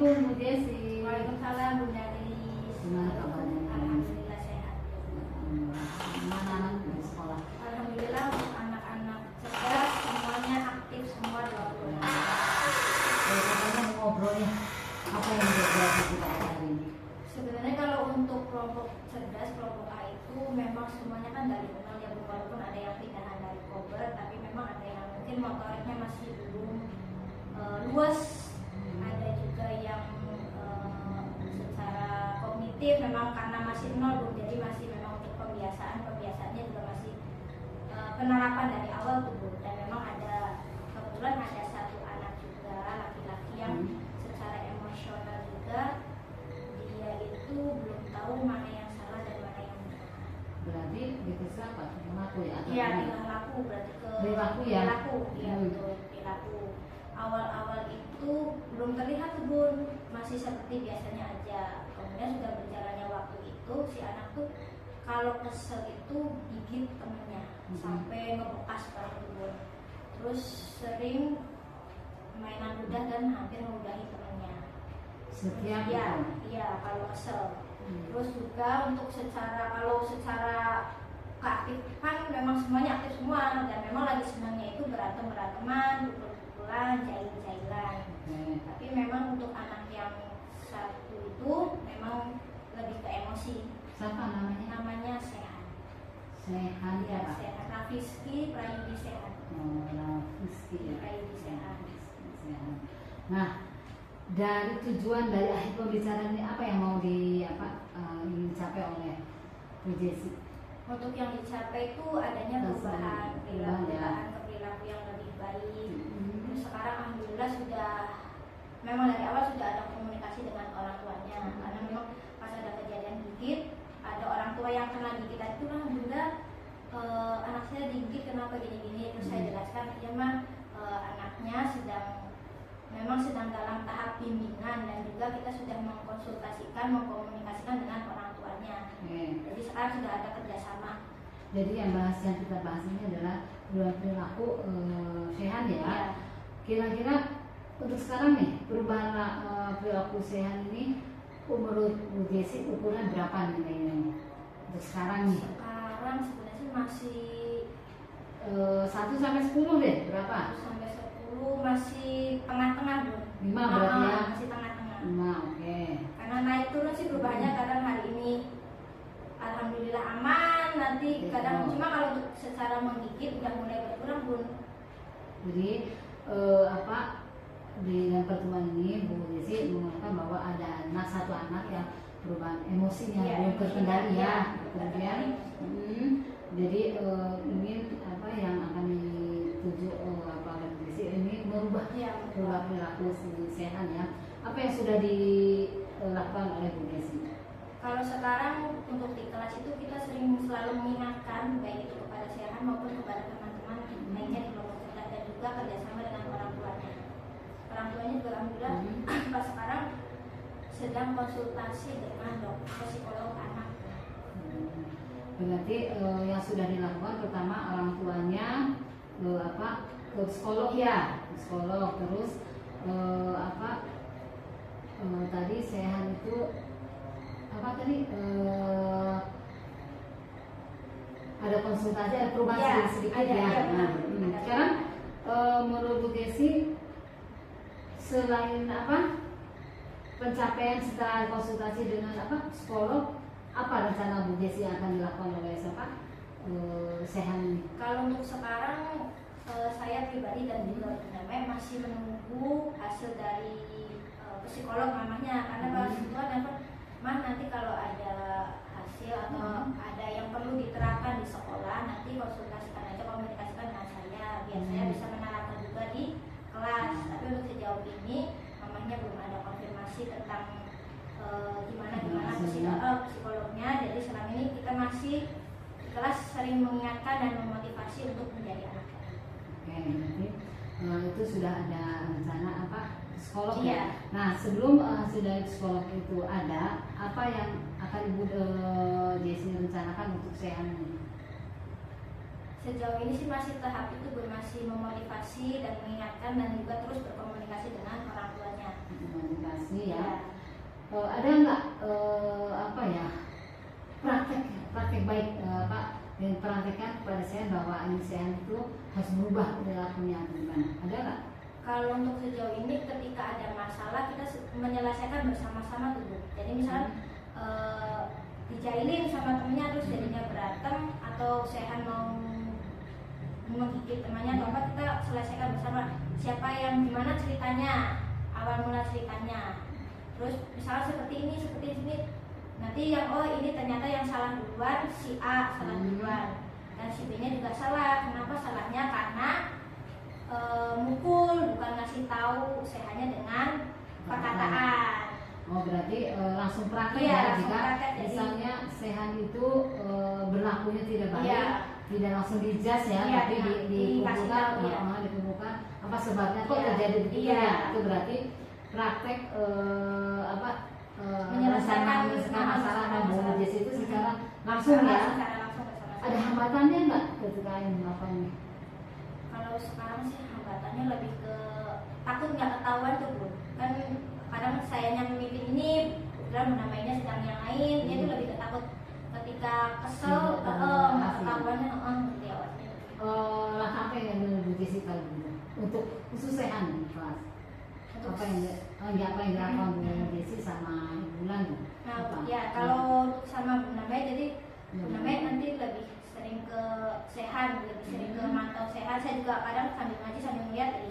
Assalamualaikum Bu Desi. Waalaikumsalam Bunda Denis. Gimana kabarnya? Alhamdulillah sehat. Gimana anak di sekolah? Alhamdulillah untuk anak-anak cerdas semuanya aktif semua 26. Katanya mau ngobrol ya. Apa yang ngobrol kita hari ini? Sebenarnya kalau untuk kelompok cerdas, kelompok A itu memang semuanya kan dari nol ya, walaupun ada yang pindahan dari kober, tapi memang ada yang mungkin motoriknya masih belum luas. Ada juga yang secara kognitif memang karena masih nol, Bu, jadi masih memang untuk pembiasaannya juga masih penerapan dari awal tuh, Bu. Dan memang ada kebetulan ada satu anak juga laki-laki yang secara emosional juga dia itu belum tahu mana yang salah dan mana yang benar. Berarti dites apa? Perilaku ya? Iya, perilaku berarti ke Perilaku ya? perilaku, iya betul, perilaku. Awal-awal itu belum terlihat tuh, Bun, masih seperti biasanya aja. Kemudian sudah berjalannya waktu itu si anak tuh kalau kesel itu gigit temennya sampai ngebekas banget tuh, Bun. Terus sering mainan ludah dan hampir meludahi temennya. Setiap Iya, kalau kesel. Terus juga untuk kalau secara keaktifan memang semuanya aktif semua, dan memang lagi senangnya itu beranteman, pukul-pukulan, jahil-jahilan. Tapi memang untuk anak yang satu itu memang lebih ke emosi. Siapa namanya? Namanya Sehan. Sehan ya, Pak? Sehan Rafizky Prayudi Sehan. Rafizky ya. Prayudi Sehan. Sehan. Nah, dari tujuan dari akhir pembicaraan ini apa yang mau ingin dicapai oleh Bu Desi? Untuk yang dicapai itu adanya perubahan ke perilaku yang lebih baik. Terus sekarang alhamdulillah memang dari awal sudah ada komunikasi dengan orang tuanya, karena memang pas ada kejadian gigit, ada orang tua yang kena gigitan itu, Bunda, anak saya digigit kenapa gini-gini. Terus saya jelaskan, ya mah anaknya memang sedang dalam tahap bimbingan, dan juga kita sudah mengkomunikasikan dengan orang tuanya. Jadi sekarang sudah ada kerjasama. Jadi yang kita bahas ini adalah perilaku sehat ya. Kira-kira untuk sekarang nih perubahan perilaku sehat ini menurut Bu Desi ukuran berapa nilainya untuk sekarang nih? Sekarang sebenarnya masih 1 sampai 10 deh, berapa? 1 sampai 10 masih tengah-tengah, Bu. 5 berarti ya? Masih tengah-tengah. 5, oke. Karena naik turun sih perubahannya, kadang hari ini alhamdulillah aman, nanti kadang cuma kalau untuk secara menggigit udah mulai berkurang, Bun. Jadi di dalam pertemuan ini Bu Desi mengatakan bahwa ada satu anak yang perubahan emosinya belum terkendali ya. Kemudian jadi ingin yang akan dituju Bu Desi ini merubah perilaku sehat ya. Apa yang sudah dilakukan oleh Bu Desi? Kalau sekarang untuk di kelas itu kita selalu mengingatkan baik itu kepada Sehan maupun kepada teman-teman lainnya di kelompok cerdas, dan juga kerjasama dengan orang tuanya. Orang tuanya juga alhamdulillah pas sekarang sedang konsultasi dengan dokter psikolog anak. Berarti yang sudah dilakukan pertama orang tuanya ke psikolog ya, psikolog, terus tadi Sehan itu ada konsultasi, ada perubahan sedikit ya. Sekarang menurut Bu Desi, selain pencapaian setelah konsultasi dengan psikolog, apa rencana Bu Desi yang akan dilakukan oleh Sehan ini? Kalau untuk sekarang saya pribadi dan juga Bunda masih menunggu hasil dari psikolog mamanya, karena kalau psikolog nanti kalau ada hasil atau ada yang perlu diterapkan di sekolah, nanti komunikasikan dengan saya, biar saya bisa menerapkan juga di kelas. Tapi untuk sejauh ini mamanya belum ada konfirmasi tentang gimana psikolognya. Jadi selama ini kita masih di kelas sering mengingatkan dan memotivasi untuk menjadi anak. Oke, nanti itu sudah ada rencana psikolog Iya. ya. Nah, sebelum hasil dari psikolog itu ada, apa yang akan Ibu Desi rencanakan untuk Sehan ini? Sejauh ini sih masih tahap itu, masih memotivasi dan mengingatkan, dan juga terus berkomunikasi dengan orang tuanya. Komunikasi konsultasi ya. Ya. Ada nggak apa ya praktek baik Pak yang praktekkan kepada saya bahwa Sehan itu harus berubah perilakunya gimana? Ada nggak? Kalau untuk sejauh ini ketika ada masalah kita menyelesaikan bersama-sama tuh Bu. Jadi misalnya dijailin sama temennya terus jadinya berantem, atau Sehan mau menggigit temannya atau apa, kita selesaikan bersama. Siapa yang gimana ceritanya, awal mula ceritanya. Terus misalnya seperti ini, nanti yang ini ternyata yang salah duluan si A salah duluan dan si B-nya juga salah. Kenapa salahnya? Karena mukul, bukan ngasih tahu Sehannya dengan perkataan. Oh berarti langsung praktek Iya, ya langsung jika praktek, jadi- misalnya Sehan itu berlakunya tidak baik, Iya. tidak langsung dijudge ya, Iya, tapi dikasih tahu, iya. dikumpulkan apa sebabnya kok Iya. terjadi begitu Iya. ya. Itu berarti praktek Menyelesaikan masalah masalah. Bu Jessy itu secara langsung ya. Secara langsung bersama-sama. Ada hambatannya nggak ketika yang melakukannya? Kalau sekarang sih hambatannya lebih ke takut nggak ketahuan tuh Bu. Kan kadang sayanya memimpin ini, kebetulan namanya sedang yang lain, dia tuh lebih ke takut ketika kesel, nggak ketahuannya, seperti awalnya. Langkah apa yang Bu Jessy kalau gitu untuk khusus Sehan di kelas? Apa yang dilakukan Bu Jessy sama Ibu Bulan? Nah, ya kalau untuk sama Bu Namanya, jadi Bu Namanya nanti lebih sering ke Sehan, lebih sering ke mantau Sehan. Saya juga kadang sambil ngaji sambil lihat.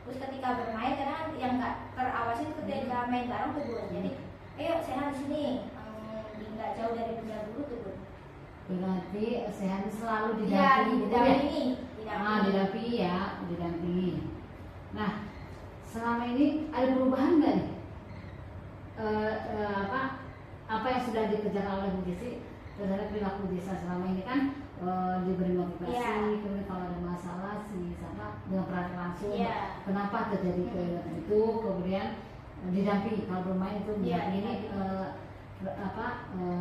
Terus ketika bermain, kadang yang nggak terawasi itu ketika main bareng tuh Bu. Jadi, ayo Sehan di sini, nggak jauh dari Bunda Guru tuh Bu. Berarti Sehan selalu Iya, didampingi. didampingi. Didampingi. Nah, selama ini ada perubahan nggak nih? Apa yang sudah dikerjakan oleh Bu Jessy terhadap perilaku desa selama ini kan diberi motivasi, Iya. kemudian kalau ada masalah dengan peran langsung, Iya. kenapa terjadi itu, kemudian didampingi kalau bermain itu Iya, ini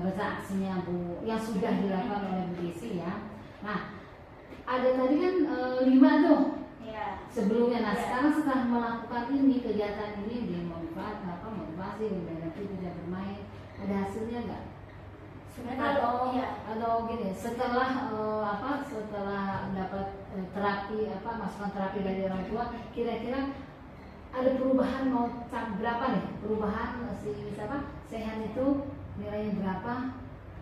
reza aksinya Bu yang sudah dilakukan oleh Bu Jessy ya. Nah, ada tadi kan 5 tuh Iya. sebelumnya. Nah Iya. sekarang setelah melakukan ini kegiatan ini di motivasi nanti tidak bermain, ada hasilnya nggak? Sebenarnya Atau gini, setelah setelah dapat terapi masukan terapi dari orang tua, kira-kira ada perubahan mau berapa nih? Perubahan Sehan itu nilainya berapa,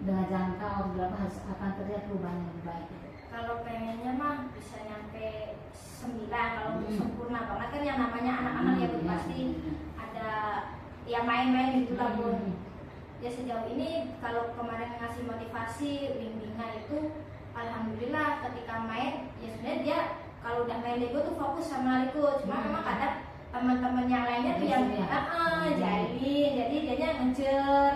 dengan jangka waktu berapa akan terlihat perubahan yang lebih baik? Kalau pengennya mah bisa nyampe 9. Kalau untuk sempurna banget kan yang namanya anak-anak ya Bu, pasti ada ya main-main gitu lah Bu. Ya sejauh ini kalau kemarin ngasih motivasi bimbingan itu, alhamdulillah ketika main ya sebenarnya dia kalau udah main Lego tuh fokus sama Lego. Cuma memang kadang teman-teman yang lainnya tuh yang jahilin, jadi dianya ngejar.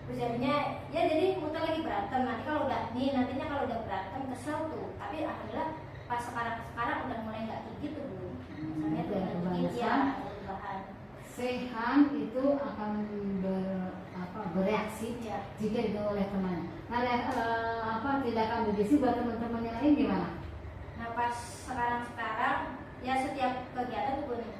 Terus jadinya ya jadi muter lagi berantem. Nantinya kalau udah berantem kesel tuh. Tapi alhamdulillah pas sekarang udah mulai nggak gitu Bu. Misalnya tuh gigit ya perubahan. Sehan itu akan bereaksi jika itu oleh teman. Nah, tindakan Bu Jessy buat teman-teman yang lain gimana? Nah pas sekarang ya setiap kegiatan tuh nih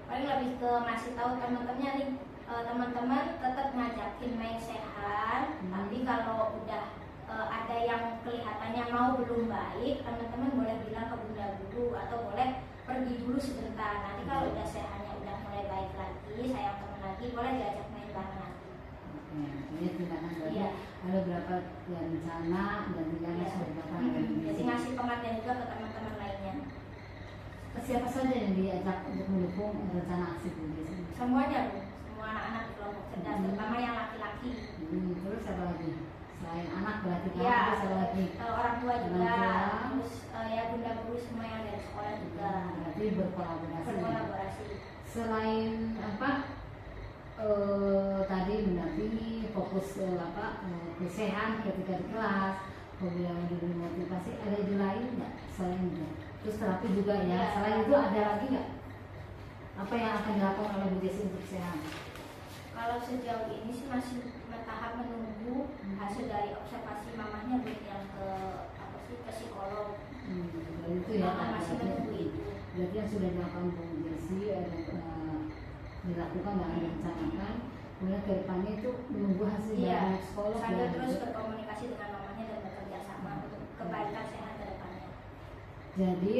paling lebih ke ngasih tahu teman-temannya nih, teman-teman tetap ngajakin main Sehan. Tapi kalau udah ada yang kelihatannya mau belum baik, teman-teman boleh bilang ke Bunda Guru atau boleh pergi dulu sebentar. Nanti kalau udah Sehannya udah mulai baik lagi, sayang teman lagi, boleh diajak main bareng nanti. Ini tindakan berarti Iya. ada berapa rencana dan tindakan sudah dilakukan oleh Bu Jadi Jessy. ngasih pengertian juga ke teman-teman lainnya. Siapa saja yang diajak untuk mendukung rencana aksi Bu Jessy? Semuanya Bu, semua anak-anak di kelompok cerdas, terutama yang laki-laki. Terus siapa lagi? Selain anak berarti kan Ya, ada siapa lagi? orang tua juga, Orang tua. terus ya Bunda Guru semua yang dari sekolah juga Berarti berkolaborasi. berkolaborasi. Selain tadi mendampingi fokus ke Sehan ketika di kelas, kemudian diberi motivasi, ada ide lain nggak selain itu? Terus terapi juga ya. Iya. Selain itu ada lagi nggak? Apa yang akan dilakukan oleh Bu Jessy untuk Sehan? Kalau sejauh ini sih masih tahap menunggu hasil dari observasi mamahnya Bu, yang ke psikolog. Dari itu ya. Masih menunggu itu. Berarti yang sudah dilakukan Bu Jessy dilakukan dan direncanakan. Kemudian ke depannya itu menunggu hasil Iya, dari psikolog sambil ya. terus berkomunikasi dengan mamanya dan bekerja sama untuk kebaikan sehat ke depannya. Jadi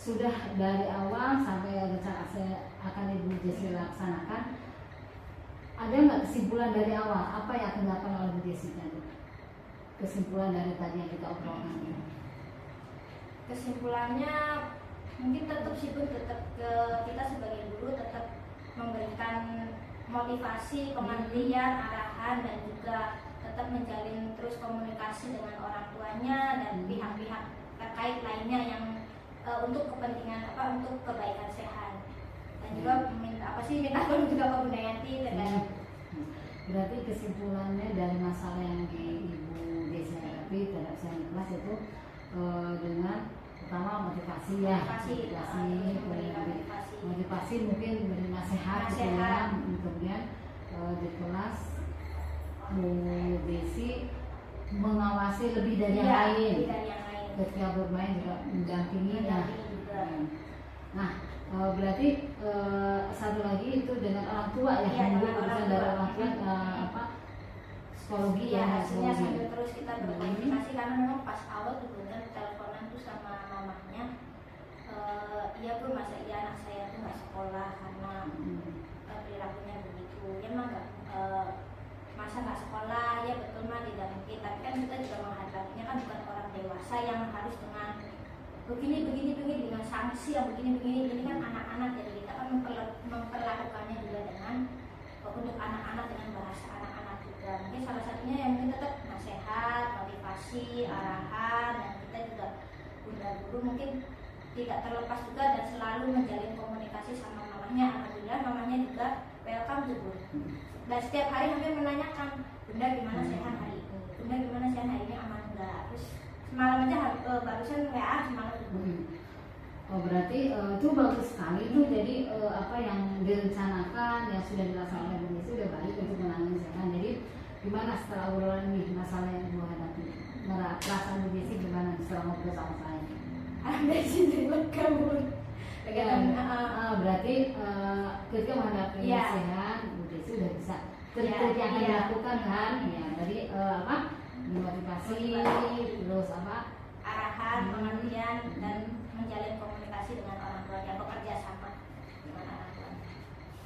sudah dari awal sampai rencana akan Ibu Jessi laksanakan, ada nggak kesimpulan dari awal apa yang akan dilakukan oleh Bu Jessi tadi? Kesimpulan dari tadi yang kita obrolkan ini. Kesimpulannya mungkin tetap sih pun tetap ke kita sebagai guru tetap memberikan motivasi, pengertian, arahan, dan juga tetap menjalin terus komunikasi dengan orang tuanya dan pihak-pihak terkait lainnya yang untuk kepentingan untuk kebaikan sehat, dan juga minta tolong juga ke Bu Dayanti terkait. Berarti kesimpulannya dari masalah yang di Ibu Jessi hadapi terhadap saya di kelas itu dengan pertama motivasi ya, motivasi mungkin beri nasihat gitu ya. Kemudian di kelas Bu Jessi mengawasi lebih dari yang lain. Ketika bermain juga mendampingi. Nah, berarti satu lagi itu dengan orang tua ya, urusan dari orang tua psikologi ya, hasilnya sambil terus kita berkomunikasi karena memang pas awal tuh benar teleponan tuh sama mamanya, iya Bu, masa iya anak saya tuh nggak sekolah karena perilakunya begitu, ya emang nggak masa nggak sekolah, ya betul mah tidak mungkin, tapi kan kita juga menghadapinya kan bukan orang dewasa yang harus dengan begini dengan sanksi yang begini ini kan anak-anak, jadi kita kan memperlakukannya juga dengan untuk anak-anak dengan bahasa anak-anak juga. Mungkin salah satunya yang mungkin tetap nasihat, motivasi, arahan, dan kita juga Bunda Guru mungkin tidak terlepas juga dan selalu menjalin komunikasi sama mamanya. Alhamdulillah mamanya juga welcome tuh Bu. Dan setiap hari hampir menanyakan, Bunda gimana sehat hari ini, Bunda gimana sehat hari ini, aman enggak. Terus semalam aja barusan WA semalam tuh. Oh berarti itu bagus sekali tuh. Jadi apa yang direncanakan yang sudah dilaksanakan Bu Jessi sudah baik untuk menangani sehat. Jadi gimana setelah obrolan ini masalah yang Bu hadapi? Perasaan Bu Jessi gimana setelah ngobrol sama saya? Ada sini kabur. Berarti ketika menghadapi sehat Bu Jessi sudah bisa trik-trik yang akan dilakukan kan? Ya dari motivasi terus arahan, pengertian, dan menjalin komunikasi dengan orang tua dan bekerja sama dengan orang tua.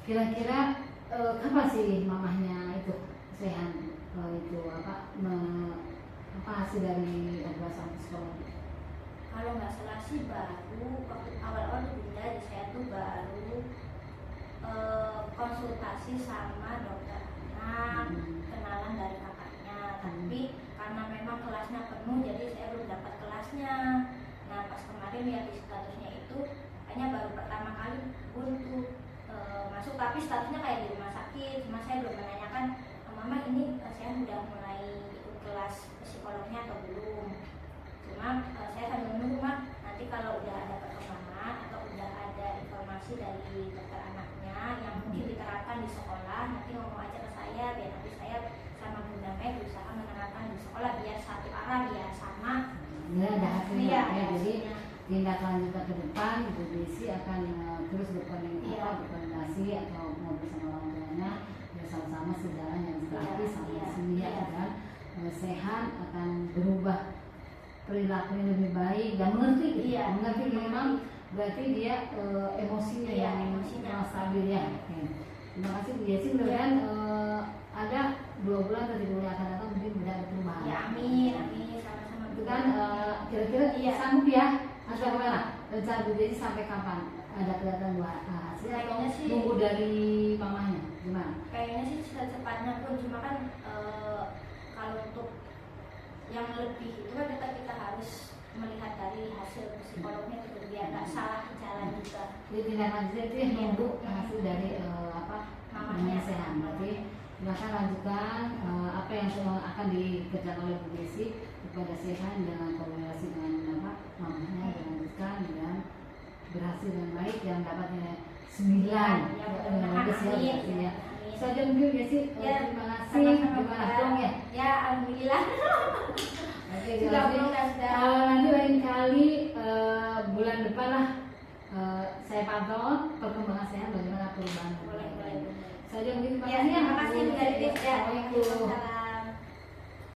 Kira-kira kapan sih mamahnya itu sehat itu hasil dari obrolan psikologi? Kalau nggak salah sih baru waktu awal-awal Bunda di saya tuh baru konsultasi sama dokter anak, kenalan dari kakaknya, tapi karena memang kelasnya penuh jadi saya belum dapat kelasnya. Nah pas kemarin lihat di statusnya itu hanya baru pertama kali untuk masuk, tapi statusnya kayak di rumah sakit. Cuma saya belum menanyakan, Mama ini saya sudah mulai ikut kelas psikolognya atau belum. Cuma saya sambil menunggu Mak, nanti kalau udah ada perkembangan atau udah ada informasi dari dokter anaknya yang mungkin diterapkan di sekolah, nanti ngomong aja ke saya biar nanti saya sama Bunda Mei berusaha menerapkan di sekolah biar satu arah, biar sama. Ya ada hasilnya ya. Jadi tindak lanjut ke depan Bu Jessi akan terus berkoordinasi atau ngobrol sama orang tuanya ya, sama-sama sejalan yang gratis sama sini dan sehat akan berubah perilakunya lebih baik dan mengerti memang berarti dia emosinya yang stabil ya. Terima kasih Bu Jessi, mudah-mudahan ada 2 bulan atau 3 bulan akan datang mungkin tidak ada perubahan. Ya amin sama-sama. Itu kan kira-kira sanggup ya atau gimana? Rencana Bu Jessi sampai kapan ada kelihatan hasil atau nunggu dari mamanya gimana? Kayaknya sih secepatnya pun, cuma kan kalau untuk yang lebih itu kan kita harus melihat dari hasil psikolognya itu biar nggak salah jalan juga. Jadi tindak lanjutnya itu yang nunggu hasil dari mamanya sehat. Berarti silakan lanjutkan apa yang akan dikerjakan oleh Bu Jessi kepada sehat dengan komunikasi dengan mamanya, dilanjutkan dan berhasil dengan baik yang dapat nilai 9 bagus ya. Saja mungkin Bu Jessi, terima kasih. Gimana dong ya? Ya alhamdulillah. Oke, nanti lain kali bulan depan lah saya pantau perkembangan saya bagaimana perubahan. Boleh. Saja mungkin terima Ya, kasih ya. terima kasih Bu Gadis ya. Assalamualaikum. Waalaikumsalam.